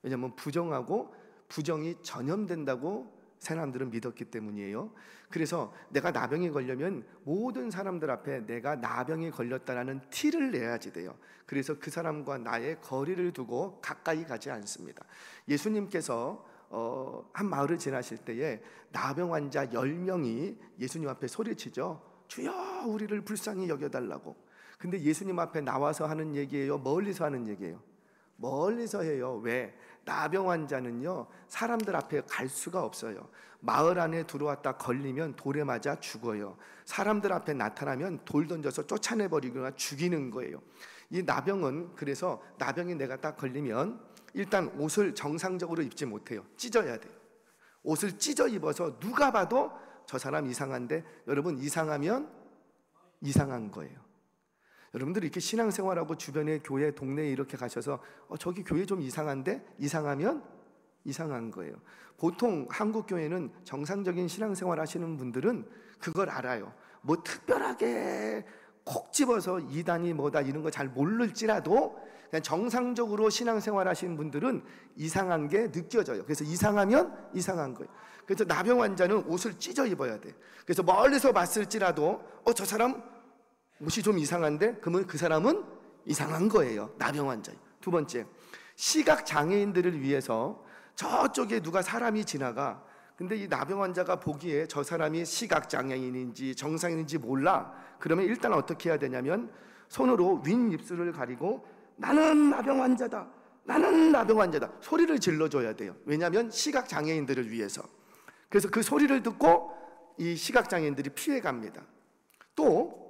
왜냐하면 부정하고 부정이 전염된다고 사람들은 믿었기 때문이에요. 그래서 내가 나병에 걸려면 모든 사람들 앞에 내가 나병에 걸렸다라는 티를 내야지 돼요. 그래서 그 사람과 나의 거리를 두고 가까이 가지 않습니다. 예수님께서 한 마을을 지나실 때에 나병 환자 10명이 예수님 앞에 소리치죠. 주여 우리를 불쌍히 여겨달라고. 근데 예수님 앞에 나와서 하는 얘기예요? 멀리서 하는 얘기예요? 멀리서 해요. 왜? 나병 환자는요 사람들 앞에 갈 수가 없어요. 마을 안에 들어왔다 걸리면 돌에 맞아 죽어요. 사람들 앞에 나타나면 돌 던져서 쫓아내버리거나 죽이는 거예요. 이 나병은, 그래서 나병이 내가 딱 걸리면 일단 옷을 정상적으로 입지 못해요. 찢어야 돼요. 옷을 찢어 입어서 누가 봐도 저 사람 이상한데, 여러분 이상하면 이상한 거예요. 여러분들이 이렇게 신앙생활하고 주변에 교회 동네에 이렇게 가셔서 저기 교회 좀 이상한데, 이상하면 이상한 거예요. 보통 한국 교회는 정상적인 신앙생활 하시는 분들은 그걸 알아요. 뭐 특별하게 콕 집어서 이단이 뭐다 이런 거 잘 모를지라도 그냥 정상적으로 신앙생활 하시는 분들은 이상한 게 느껴져요. 그래서 이상하면 이상한 거예요. 그래서 나병 환자는 옷을 찢어 입어야 돼. 그래서 멀리서 봤을지라도 저 사람 옷이 좀 이상한데, 그러면 그 사람은 이상한 거예요. 나병 환자예요. 두 번째, 시각 장애인들을 위해서 저쪽에 누가 사람이 지나가. 근데 이 나병 환자가 보기에 저 사람이 시각 장애인인지 정상인인지 몰라. 그러면 일단 어떻게 해야 되냐면 손으로 윗 입술을 가리고 나는 나병 환자다, 나는 나병 환자다 소리를 질러줘야 돼요. 왜냐하면 시각 장애인들을 위해서. 그래서 그 소리를 듣고 이 시각 장애인들이 피해갑니다. 또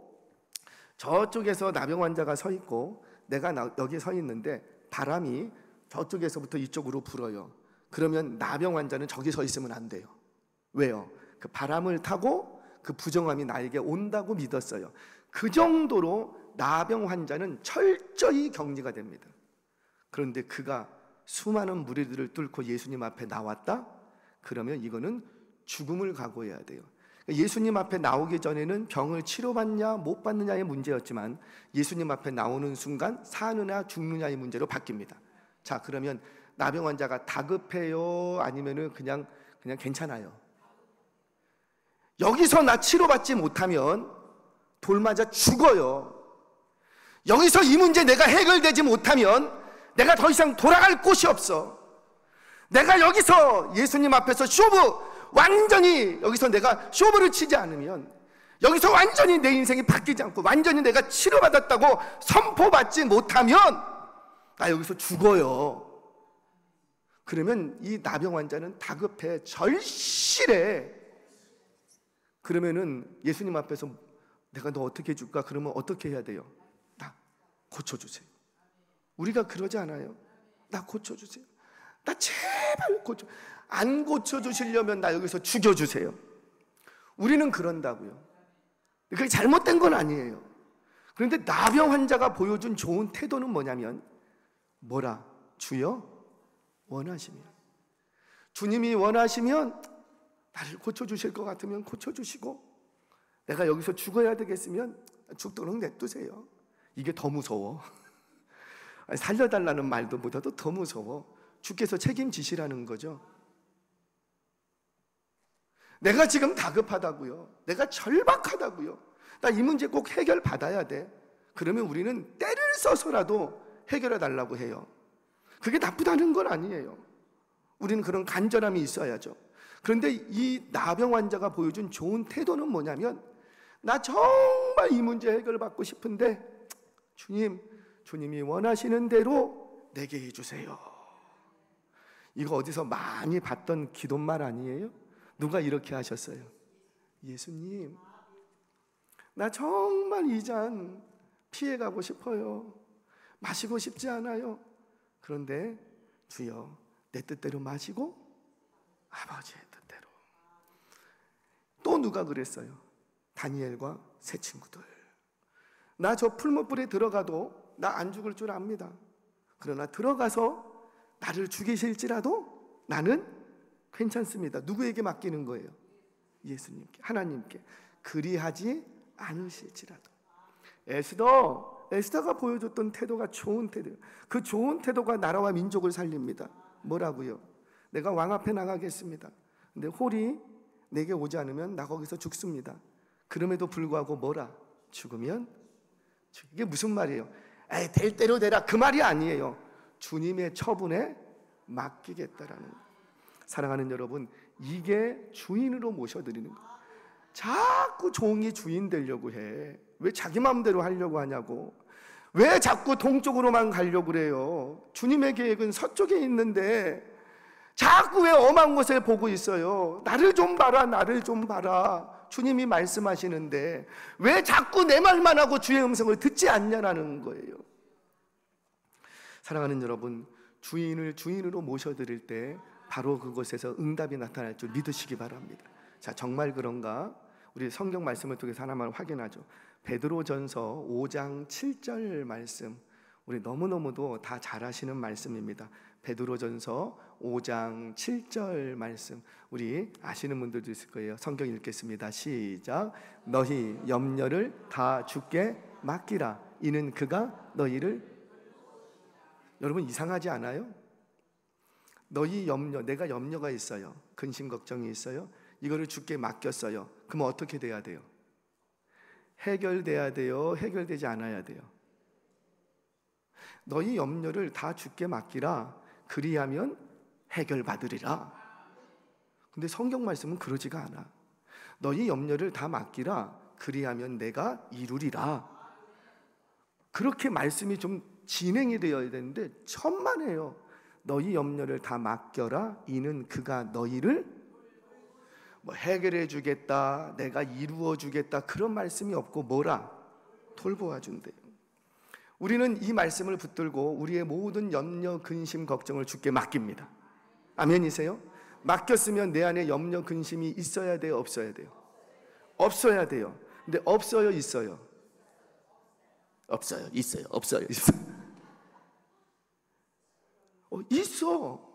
저쪽에서 나병 환자가 서 있고 내가 여기 서 있는데 바람이 저쪽에서부터 이쪽으로 불어요. 그러면 나병 환자는 저기 서 있으면 안 돼요. 왜요? 그 바람을 타고 그 부정함이 나에게 온다고 믿었어요. 그 정도로 나병 환자는 철저히 격리가 됩니다. 그런데 그가 수많은 무리들을 뚫고 예수님 앞에 나왔다? 그러면 이거는 죽음을 각오해야 돼요. 예수님 앞에 나오기 전에는 병을 치료받냐 못 받느냐의 문제였지만 예수님 앞에 나오는 순간 사느냐 죽느냐의 문제로 바뀝니다. 자, 그러면 나병 환자가 다급해요? 아니면은 그냥 괜찮아요? 여기서 나 치료받지 못하면 돌 맞아 죽어요. 여기서 이 문제 내가 해결되지 못하면 내가 더 이상 돌아갈 곳이 없어. 내가 여기서 예수님 앞에서 쇼부 완전히 여기서 내가 쇼부를 치지 않으면, 여기서 완전히 내 인생이 바뀌지 않고 완전히 내가 치료받았다고 선포받지 못하면 나 여기서 죽어요. 그러면 이 나병 환자는 다급해, 절실해. 그러면은 예수님 앞에서 내가 너 어떻게 해줄까? 그러면 어떻게 해야 돼요? 나 고쳐주세요. 우리가 그러지 않아요? 나 고쳐주세요. 나 제발 고쳐. 안 고쳐주시려면 나 여기서 죽여주세요. 우리는 그런다고요. 그게 잘못된 건 아니에요. 그런데 나병 환자가 보여준 좋은 태도는 뭐냐면, 뭐라? 주여 원하시면, 주님이 원하시면 나를 고쳐주실 것 같으면 고쳐주시고, 내가 여기서 죽어야 되겠으면 죽도록 냅두세요. 이게 더 무서워. 살려달라는 말도 보다도 더 무서워. 주께서 책임지시라는 거죠. 내가 지금 다급하다고요. 내가 절박하다고요. 나 이 문제 꼭 해결받아야 돼. 그러면 우리는 때를 써서라도 해결해 달라고 해요. 그게 나쁘다는 건 아니에요. 우리는 그런 간절함이 있어야죠. 그런데 이 나병 환자가 보여준 좋은 태도는 뭐냐면, 나 정말 이 문제 해결받고 싶은데 주님이 원하시는 대로 내게 해주세요. 이거 어디서 많이 봤던 기도말 아니에요? 누가 이렇게 하셨어요? 예수님, 나 정말 이 잔 피해가고 싶어요. 마시고 싶지 않아요. 그런데 주여, 내 뜻대로 마시고 아버지의 뜻대로. 또 누가 그랬어요? 다니엘과 세 친구들. 나 저 풀무불에 들어가도 나 안 죽을 줄 압니다. 그러나 들어가서 나를 죽이실지라도 나는 괜찮습니다. 누구에게 맡기는 거예요? 예수님께, 하나님께. 그리하지 않으실지라도. 에스더가 보여줬던 태도가 좋은 태도. 그 좋은 태도가 나라와 민족을 살립니다. 뭐라고요? 내가 왕 앞에 나가겠습니다. 근데 홀이 내게 오지 않으면 나 거기서 죽습니다. 그럼에도 불구하고 뭐라? 죽으면? 이게 무슨 말이에요? 에이, 될 대로 되라, 그 말이 아니에요. 주님의 처분에 맡기겠다라는 거예요. 사랑하는 여러분, 이게 주인으로 모셔드리는 거예요. 자꾸 종이 주인 되려고 해. 왜 자기 마음대로 하려고 하냐고. 왜 자꾸 동쪽으로만 가려고 그래요? 주님의 계획은 서쪽에 있는데 자꾸 왜 엄한 곳에 보고 있어요? 나를 좀 봐라, 나를 좀 봐라. 주님이 말씀하시는데 왜 자꾸 내 말만 하고 주의 음성을 듣지 않냐라는 거예요. 사랑하는 여러분, 주인을 주인으로 모셔드릴 때 바로 그곳에서 응답이 나타날 줄 믿으시기 바랍니다. 자, 정말 그런가? 우리 성경 말씀을 통해서 하나만 확인하죠. 베드로전서 5장 7절 말씀, 우리 너무너무도 다 잘 아시는 말씀입니다. 베드로전서 5장 7절 말씀, 우리 아시는 분들도 있을 거예요. 성경 읽겠습니다. 시작. 너희 염려를 다 주께 맡기라. 이는 그가 너희를. 여러분, 이상하지 않아요? 너희 염려, 내가 염려가 있어요. 근심 걱정이 있어요. 이거를 주께 맡겼어요. 그럼 어떻게 돼야 돼요? 해결돼야 돼요? 해결되지 않아야 돼요? 너희 염려를 다 주께 맡기라. 그리하면 해결받으리라. 근데 성경 말씀은 그러지가 않아. 너희 염려를 다 맡기라. 그리하면 내가 이루리라. 그렇게 말씀이 좀 진행이 되어야 되는데 천만에요. 너희 염려를 다 맡겨라. 이는 그가 너희를 뭐 해결해 주겠다, 내가 이루어 주겠다, 그런 말씀이 없고 뭐라? 돌보아 준대요. 우리는 이 말씀을 붙들고 우리의 모든 염려, 근심, 걱정을 주께 맡깁니다. 아멘이세요? 맡겼으면 내 안에 염려, 근심이 있어야 돼요, 없어야 돼요? 없어야 돼요. 근데 없어요, 있어요? 없어요, 있어요, 없어요, 있어요. 있어.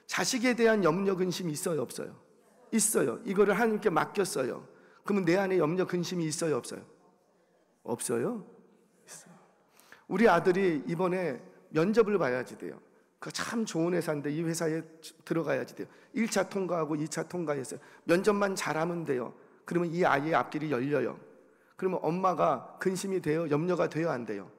자식에 대한 염려, 근심이 있어요, 없어요? 있어요. 이거를 하나님께 맡겼어요. 그러면 내 안에 염려, 근심이 있어요, 없어요? 없어요? 있어요. 우리 아들이 이번에 면접을 봐야지 돼요. 그 참 좋은 회사인데 이 회사에 들어가야지 돼요. 1차 통과하고 2차 통과했어요. 면접만 잘하면 돼요. 그러면 이 아이의 앞길이 열려요. 그러면 엄마가 근심이 돼요? 염려가 돼요, 안 돼요?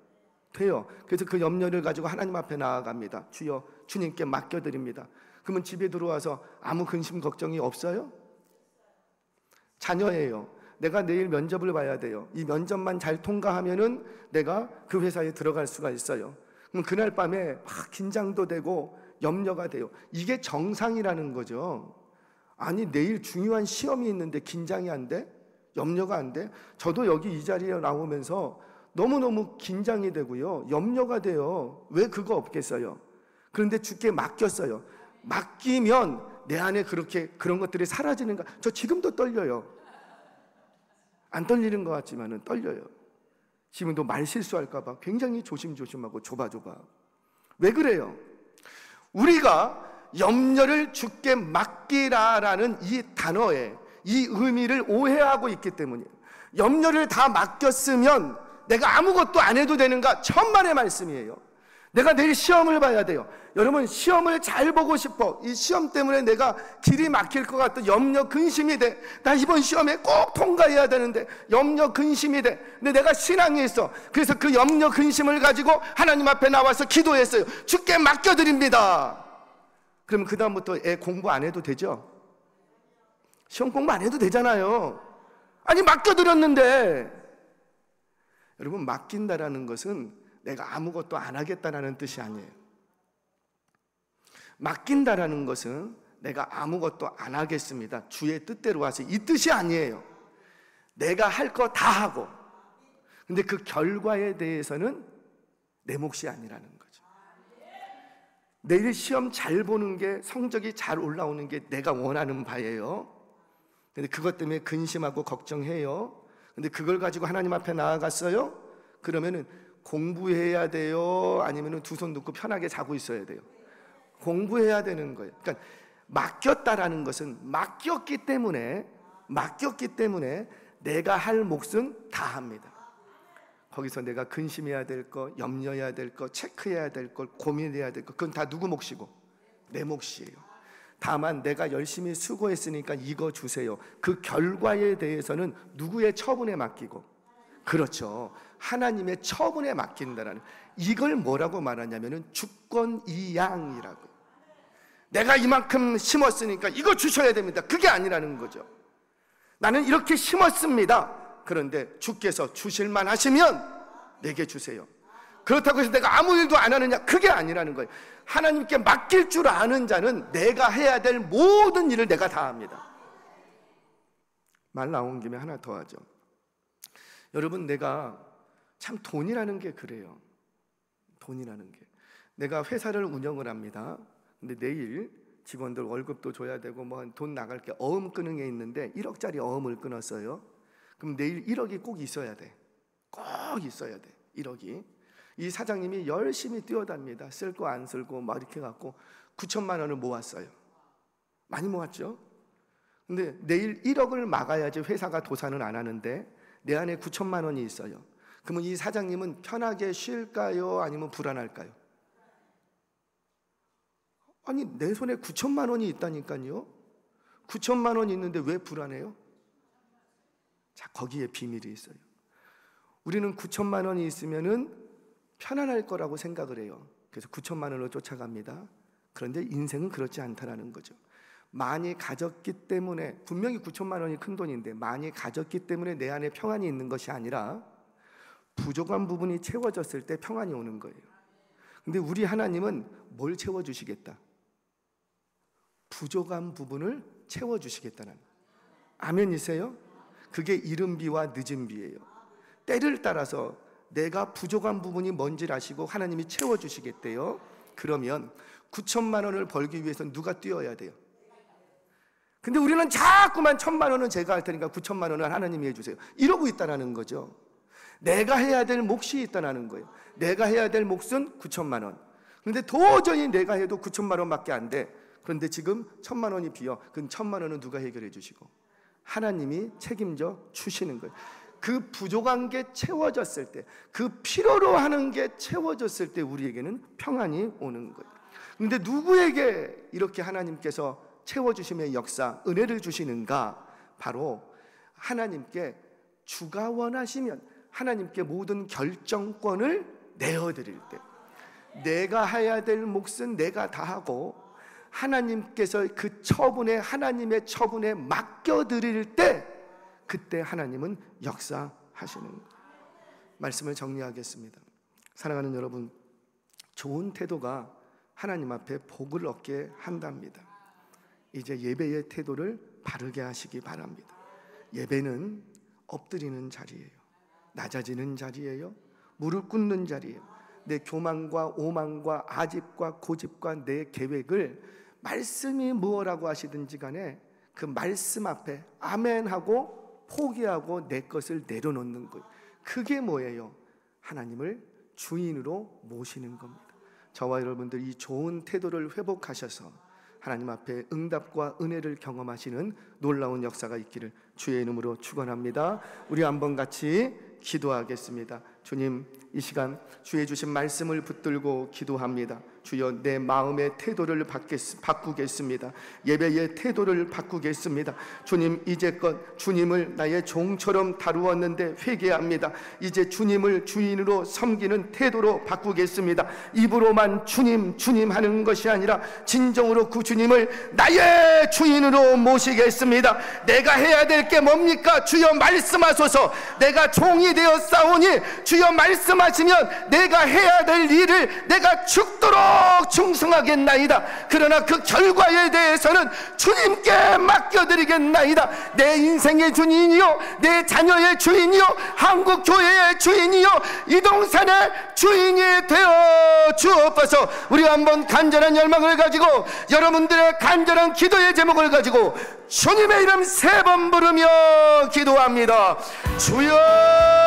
돼요. 그래서 그 염려를 가지고 하나님 앞에 나아갑니다. 주여, 주님께 맡겨드립니다. 그러면 집에 들어와서 아무 근심 걱정이 없어요? 자녀예요. 내가 내일 면접을 봐야 돼요. 이 면접만 잘 통과하면은 내가 그 회사에 들어갈 수가 있어요. 그럼 그날 밤에 막 긴장도 되고 염려가 돼요. 이게 정상이라는 거죠. 아니, 내일 중요한 시험이 있는데 긴장이 안 돼? 염려가 안 돼? 저도 여기 이 자리에 나오면서 너무너무 긴장이 되고요, 염려가 돼요. 왜 그거 없겠어요? 그런데 주께 맡겼어요. 맡기면 내 안에 그런 것들이 사라지는가? 저 지금도 떨려요. 안 떨리는 것 같지만은 떨려요. 지금도 말 실수할까 봐 굉장히 조심조심하고 조바조바. 왜 그래요? 우리가 염려를 주께 맡기라라는 이 단어에 이 의미를 오해하고 있기 때문이에요. 염려를 다 맡겼으면 내가 아무것도 안 해도 되는가? 천만의 말씀이에요. 내가 내일 시험을 봐야 돼요. 여러분, 시험을 잘 보고 싶어. 이 시험 때문에 내가 길이 막힐 것 같아. 염려, 근심이 돼. 나 이번 시험에 꼭 통과해야 되는데 염려, 근심이 돼. 근데 내가 신앙이 있어. 그래서 그 염려, 근심을 가지고 하나님 앞에 나와서 기도했어요. 주께 맡겨드립니다. 그러면 그 다음부터 애 공부 안 해도 되죠? 시험 공부 안 해도 되잖아요. 아니, 맡겨드렸는데. 여러분, 맡긴다라는 것은 내가 아무것도 안 하겠다라는 뜻이 아니에요. 맡긴다라는 것은 내가 아무것도 안 하겠습니다, 주의 뜻대로 하세요, 이 뜻이 아니에요. 내가 할 거 다 하고, 근데 그 결과에 대해서는 내 몫이 아니라는 거죠. 내일 시험 잘 보는 게, 성적이 잘 올라오는 게 내가 원하는 바예요. 근데 그것 때문에 근심하고 걱정해요. 근데 그걸 가지고 하나님 앞에 나아갔어요? 그러면은 공부해야 돼요? 아니면은 두 손 놓고 편하게 자고 있어야 돼요? 공부해야 되는 거예요. 그러니까 맡겼다라는 것은 맡겼기 때문에 내가 할 몫은 다 합니다. 거기서 내가 근심해야 될 거, 염려해야 될 거, 체크해야 될 걸, 고민해야 될 거, 그건 다 누구 몫이고? 내 몫이에요. 다만 내가 열심히 수고했으니까 이거 주세요. 그 결과에 대해서는 누구의 처분에 맡기고, 그렇죠, 하나님의 처분에 맡긴다라는, 이걸 뭐라고 말하냐면은 주권이양이라고. 내가 이만큼 심었으니까 이거 주셔야 됩니다, 그게 아니라는 거죠. 나는 이렇게 심었습니다. 그런데 주께서 주실만 하시면 내게 주세요. 그렇다고 해서 내가 아무 일도 안 하느냐? 그게 아니라는 거예요. 하나님께 맡길 줄 아는 자는 내가 해야 될 모든 일을 내가 다 합니다. 말 나온 김에 하나 더 하죠. 여러분, 내가 참 돈이라는 게 그래요. 돈이라는 게, 내가 회사를 운영을 합니다. 근데 내일 직원들 월급도 줘야 되고 뭐 돈 나갈 게 어음 끄는 게 있는데 1억짜리 어음을 끊었어요. 그럼 내일 1억이 꼭 있어야 돼. 꼭 있어야 돼, 1억이. 이 사장님이 열심히 뛰어답니다. 쓸 거 안 쓸고 막 이렇게 갖고 9천만 원을 모았어요. 많이 모았죠? 근데 내일 1억을 막아야지 회사가 도산은 안 하는데 내 안에 9천만 원이 있어요. 그러면 이 사장님은 편하게 쉴까요? 아니면 불안할까요? 아니, 내 손에 9천만 원이 있다니까요. 9천만 원이 있는데 왜 불안해요? 자, 거기에 비밀이 있어요. 우리는 9천만 원이 있으면은 편안할 거라고 생각을 해요. 그래서 9천만 원으로 쫓아갑니다. 그런데 인생은 그렇지 않다라는 거죠. 많이 가졌기 때문에, 분명히 9천만 원이 큰 돈인데 많이 가졌기 때문에 내 안에 평안이 있는 것이 아니라 부족한 부분이 채워졌을 때 평안이 오는 거예요. 근데 우리 하나님은 뭘 채워주시겠다? 부족한 부분을 채워주시겠다는, 아멘이세요? 그게 이른 비와 늦은 비예요. 때를 따라서 내가 부족한 부분이 뭔지를 아시고 하나님이 채워주시겠대요. 그러면 9천만 원을 벌기 위해서는 누가 뛰어야 돼요? 근데 우리는 자꾸만 1,000만 원은 제가 할 테니까 9천만 원은 하나님이 해주세요, 이러고 있다는 거죠. 내가 해야 될 몫이 있다는 거예요. 내가 해야 될 몫은 9천만 원. 그런데 도저히 내가 해도 9천만 원밖에 안 돼. 그런데 지금 1,000만 원이 비어. 그럼 1,000만 원은 누가 해결해 주시고? 하나님이 책임져 주시는 거예요. 그 부족한 게 채워졌을 때, 그 필요로 하는 게 채워졌을 때 우리에게는 평안이 오는 거예요. 그런데 누구에게 이렇게 하나님께서 채워주심의 역사, 은혜를 주시는가? 바로 하나님께, 주가 원하시면 하나님께 모든 결정권을 내어드릴 때, 내가 해야 될 몫은 내가 다 하고 하나님께서 그 처분에, 하나님의 처분에 맡겨드릴 때 그때 하나님은 역사하시는 거예요. 말씀을 정리하겠습니다. 사랑하는 여러분, 좋은 태도가 하나님 앞에 복을 얻게 한답니다. 이제 예배의 태도를 바르게 하시기 바랍니다. 예배는 엎드리는 자리예요. 낮아지는 자리예요. 무릎 꿇는 자리예요. 내 교만과 오만과 아집과 고집과 내 계획을 말씀이 무엇라고 하시든지 간에 그 말씀 앞에 아멘하고 포기하고 내 것을 내려놓는 거예요. 그게 뭐예요? 하나님을 주인으로 모시는 겁니다. 저와 여러분들 이 좋은 태도를 회복하셔서 하나님 앞에 응답과 은혜를 경험하시는 놀라운 역사가 있기를 주의 이름으로 축원합니다. 우리 한번 같이 기도하겠습니다. 주님, 이 시간 주의 주신 말씀을 붙들고 기도합니다. 주여, 내 마음의 태도를 바꾸겠습니다. 예배의 태도를 바꾸겠습니다. 주님, 이제껏 주님을 나의 종처럼 다루었는데 회개합니다. 이제 주님을 주인으로 섬기는 태도로 바꾸겠습니다. 입으로만 주님 주님 하는 것이 아니라 진정으로 그 주님을 나의 주인으로 모시겠습니다. 내가 해야 될 게 뭡니까? 주여 말씀하소서. 내가 종이 되어 싸우니 주여 말씀하시면 내가 해야 될 일을 내가 죽도록 충성하겠나이다. 그러나 그 결과에 대해서는 주님께 맡겨드리겠나이다. 내 인생의 주인이요, 내 자녀의 주인이요, 한국교회의 주인이요, 이동산의 주인이 되어 주옵소서. 우리 한번 간절한 열망을 가지고, 여러분들의 간절한 기도의 제목을 가지고 주님의 이름 3번 부르며 기도합니다. 주여